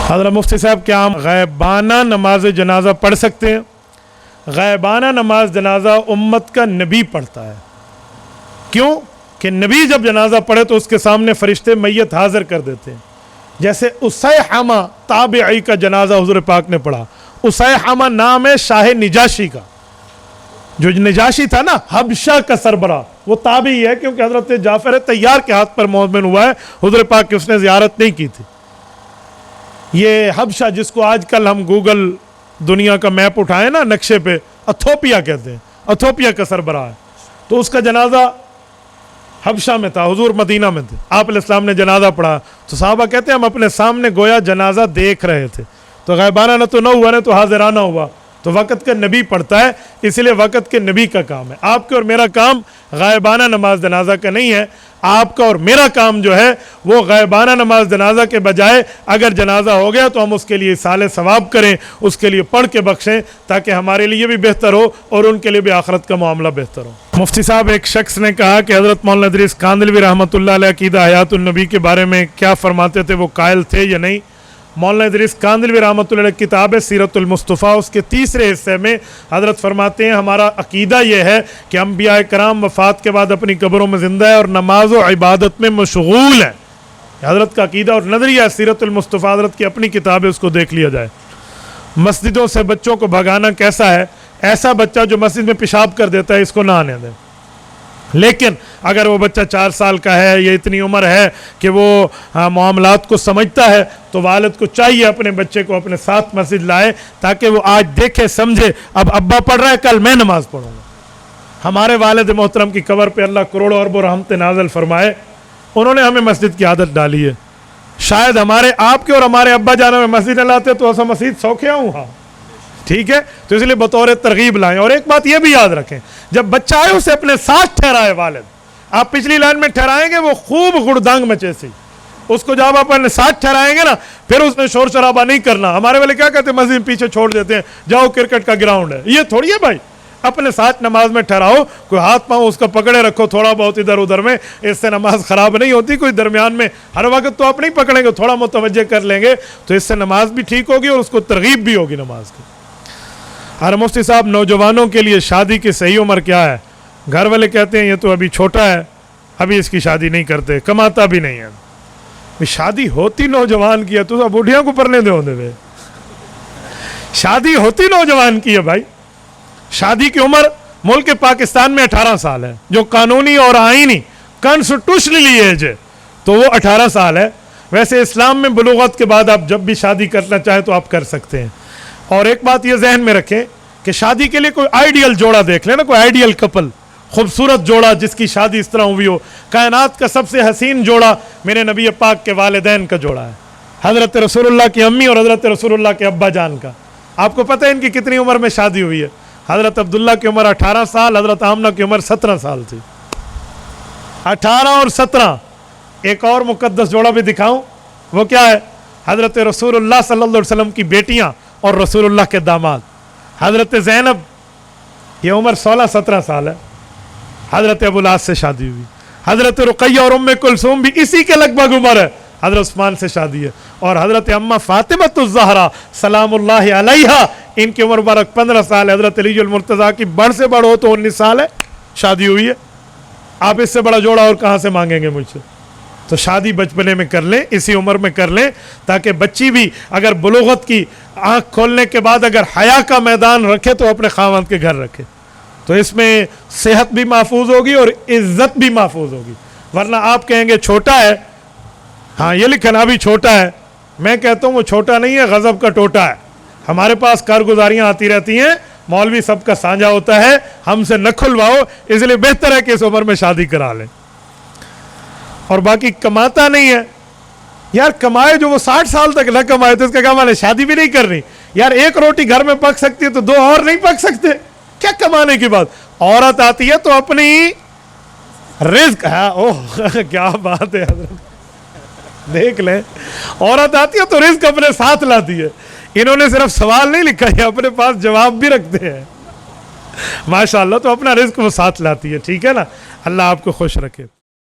حضرت مفتی صاحب کیا ہم غائبانہ نماز جنازہ پڑھ سکتے ہیں؟ غائبانہ نماز جنازہ امت کا نبی پڑھتا ہے. کیوں کہ نبی جب جنازہ پڑھے تو اس کے سامنے فرشتے میت حاضر کر دیتے ہیں. جیسے اسیحمہ تابعی کا جنازہ حضور پاک نے پڑھا. اسیحمہ نام ہے شاہ نجاشی کا. جو نجاشی تھا نا حبشہ کا سربراہ، وہ تابعی ہے کیونکہ حضرت جعفر طیار کے ہاتھ پر مومن ہوا ہے. حضور پاک کی اس نے زیارت نہیں کی تھی. یہ حبشہ جس کو آج کل ہم گوگل دنیا کا میپ اٹھائیں نا نقشے پہ، اتھوپیا کہتے ہیں، اتھوپیا کا سربراہ ہے. تو اس کا جنازہ حبشہ میں تھا، حضور مدینہ میں تھے. آپ علیہ السلام نے جنازہ پڑھا تو صحابہ کہتے ہیں ہم اپنے سامنے گویا جنازہ دیکھ رہے تھے. تو غائبانہ نہ تو نہ ہوا، نہ تو حاضرانہ ہوا. تو وقت کا نبی پڑھتا ہے، اس لیے وقت کے نبی کا کام ہے. آپ کے اور میرا کام غائبانہ نماز جنازہ کا نہیں ہے. آپ کا اور میرا کام جو ہے وہ غائبانہ نماز جنازہ کے بجائے اگر جنازہ ہو گیا تو ہم اس کے لیے اصالِ ثواب کریں، اس کے لیے پڑھ کے بخشیں، تاکہ ہمارے لیے بھی بہتر ہو اور ان کے لیے بھی آخرت کا معاملہ بہتر ہو. مفتی صاحب، ایک شخص نے کہا کہ حضرت مولانا ادریس کاندھلوی رحمۃ اللہ علیہ عقیدہ حیات النبی کے بارے میں کیا فرماتے تھے، وہ قائل تھے یا نہیں؟ مولانا ادریس کاندھلوی رحمۃ اللہ علیہ کتاب ہے سیرت المصطفیٰ، اس کے تیسرے حصے میں حضرت فرماتے ہیں ہمارا عقیدہ یہ ہے کہ انبیاء کرام وفات کے بعد اپنی قبروں میں زندہ ہے اور نماز و عبادت میں مشغول ہے. حضرت کا عقیدہ اور نظریہ ہے. سیرت المصطفیٰ حضرت کی اپنی کتاب ہے، اس کو دیکھ لیا جائے. مسجدوں سے بچوں کو بھگانا کیسا ہے؟ ایسا بچہ جو مسجد میں پیشاب کر دیتا ہے اس کو نہ آنے دیں. لیکن اگر وہ بچہ 4 سال کا ہے یا اتنی عمر ہے کہ وہ معاملات کو سمجھتا ہے تو والد کو چاہیے اپنے بچے کو اپنے ساتھ مسجد لائے، تاکہ وہ آج دیکھے سمجھے اب ابا پڑھ رہا ہے، کل میں نماز پڑھوں گا. ہمارے والد محترم کی قبر پہ اللہ کروڑوں اربوں رحمتیں نازل فرمائے، انہوں نے ہمیں مسجد کی عادت ڈالی ہے. شاید ہمارے آپ کے اور ہمارے ابا جانا میں مسجد نہ لاتے تو ایسا مسجد سوکھیا ہوں. ہاں ٹھیک ہے، تو اس لیے بطور ترغیب لائیں. اور ایک بات یہ بھی یاد رکھیں، جب بچہ آئے اسے اپنے ساتھ ٹھہرائے والد. آپ پچھلی لائن میں ٹھہرائیں گے وہ خوب گڑدانگ مچے سی، اس کو جب آپ اپنے ساتھ ٹھہرائیں گے نا پھر اس میں شور شرابہ نہیں کرنا. ہمارے والے کیا کہتے ہیں، مسجد پیچھے چھوڑ دیتے ہیں، جاؤ کرکٹ کا گراؤنڈ ہے. یہ تھوڑی ہے بھائی، اپنے ساتھ نماز میں ٹھہراؤ. کوئی ہاتھ پاؤں اس کا پکڑے رکھو تھوڑا بہت ادھر ادھر میں، اس سے نماز خراب نہیں ہوتی. کوئی درمیان میں ہر وقت تو آپ نہیں پکڑیں گے، تھوڑا متوجہ کر لیں گے تو اس سے نماز بھی ٹھیک ہوگی اور اس کو ترغیب بھی ہوگی نماز کی. ہر مفتی صاحب، نوجوانوں کے لیے شادی کی صحیح عمر کیا ہے؟ گھر والے کہتے ہیں یہ تو ابھی چھوٹا ہے، ابھی اس کی شادی نہیں کرتے، کماتا بھی نہیں ہے. شادی ہوتی نوجوان کی ہے تو بوڑھیاں کو پرنے دے ہوندے وے. شادی ہوتی نوجوان کی ہے بھائی. شادی کی عمر ملک پاکستان میں 18 سال ہے، جو قانونی اور آئینی کانسٹیٹیوشنلی ایج ہے تو وہ 18 سال ہے. ویسے اسلام میں بلوغت کے بعد آپ جب بھی شادی کرنا چاہیں تو آپ کر سکتے ہیں. اور ایک بات یہ ذہن میں رکھیں کہ شادی کے لیے کوئی آئیڈیل جوڑا دیکھ لیں نا، کوئی آئیڈیل کپل، خوبصورت جوڑا جس کی شادی اس طرح ہوئی ہو. کائنات کا سب سے حسین جوڑا میرے نبی پاک کے والدین کا جوڑا ہے، حضرت رسول اللہ کی امی اور حضرت رسول اللہ کے ابا جان کا. آپ کو پتہ ہے ان کی کتنی عمر میں شادی ہوئی ہے؟ حضرت عبداللہ کی عمر 18 سال، حضرت آمنہ کی عمر 17 سال تھی. 18 اور 17. ایک اور مقدس جوڑا بھی دکھاؤں، وہ کیا ہے؟ حضرت رسول اللہ صلی اللہ علیہ وسلم کی بیٹیاں اور رسول اللہ کے داماد. حضرت زینب یہ عمر 16-17 سال ہے، حضرت ابوالعاص سے شادی ہوئی. حضرت رقیہ اور ام کلثوم بھی اسی کے لگ بھگ عمر ہے، حضرت عثمان سے شادی ہے. اور حضرت اماں فاطمۃ الزہرا سلام اللہ علیہا، ان کی عمر مبارک 15 سال ہے. حضرت علی المرتضیٰ کی بڑھ سے بڑھ ہو تو 19 سال ہے، شادی ہوئی ہے. آپ اس سے بڑا جوڑا اور کہاں سے مانگیں گے مجھ سے؟ تو شادی بچپنے میں کر لیں، اسی عمر میں کر لیں، تاکہ بچی بھی اگر بلوغت کی آنکھ کھولنے کے بعد اگر حیا کا میدان رکھے تو اپنے خاوند کے گھر رکھے. تو اس میں صحت بھی محفوظ ہوگی اور عزت بھی محفوظ ہوگی. ورنہ آپ کہیں گے چھوٹا ہے، ہاں یہ لکھنا بھی چھوٹا ہے. میں کہتا ہوں وہ چھوٹا نہیں ہے، غضب کا ٹوٹا ہے. ہمارے پاس کارگزاریاں آتی رہتی ہیں، مولوی سب کا سانجا ہوتا ہے، ہم سے نہ کھلواؤ. اس لیے بہتر ہے کہ اس عمر میں شادی کرا لیں. اور باقی کماتا نہیں ہے یار، کمائے جو وہ 60 سال تک نہ کمائے تو اس کا کیا مانے؟ شادی بھی نہیں کرنی یار. ایک روٹی گھر میں پک سکتی ہے تو 2 اور نہیں پک سکتے؟ کیا کمانے کی بات؟ عورت آتی ہے تو اپنی رزق ہے. اوہ کیا بات ہے حضرت، دیکھ لیں، عورت آتی ہے تو رزق اپنے ساتھ لاتی ہے. انہوں نے صرف سوال نہیں لکھا ہے، اپنے پاس جواب بھی رکھتے ہیں ماشاءاللہ. تو اپنا رزق وہ ساتھ لاتی ہے. ٹھیک ہے نا، اللہ آپ کو خوش رکھے.